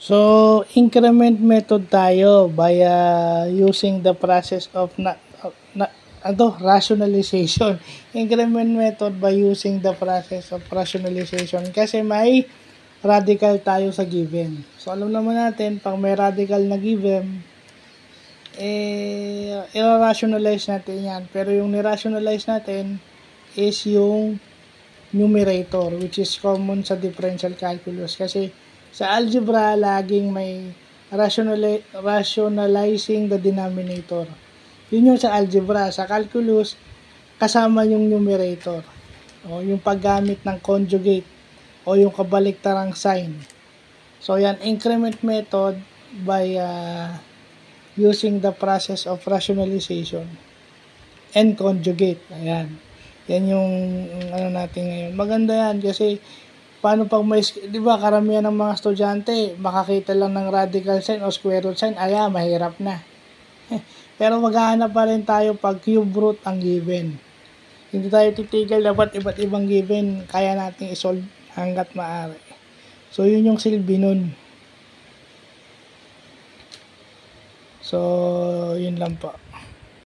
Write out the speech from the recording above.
So, increment method tayo by using the process of rationalization. Increment method by using the process of rationalization kasi may radical tayo sa given. So, alam naman natin, pag may radical na given, i-rationalize natin yan. Pero yung ni-rationalize natin is yung numerator, which is common sa differential calculus. Kasi sa algebra, laging may rationalizing the denominator. Yun yung sa algebra. Sa calculus, kasama yung numerator. O yung paggamit ng conjugate o yung kabaliktarang sign. So, yan, increment method by using the process of rationalization and conjugate. Ayan. Yan yung ano natin ngayon. Maganda yan kasi paano pag may, di ba, karamihan ng mga estudyante, makakita lang ng radical sign o square root sign, mahirap na. Pero maghahanap pa rin tayo pag cube root ang given. Hindi tayo titigil, dapat iba't ibang given, kaya nating isolve hanggat maaari. So, yun yung silbi nun. So, yun lang po.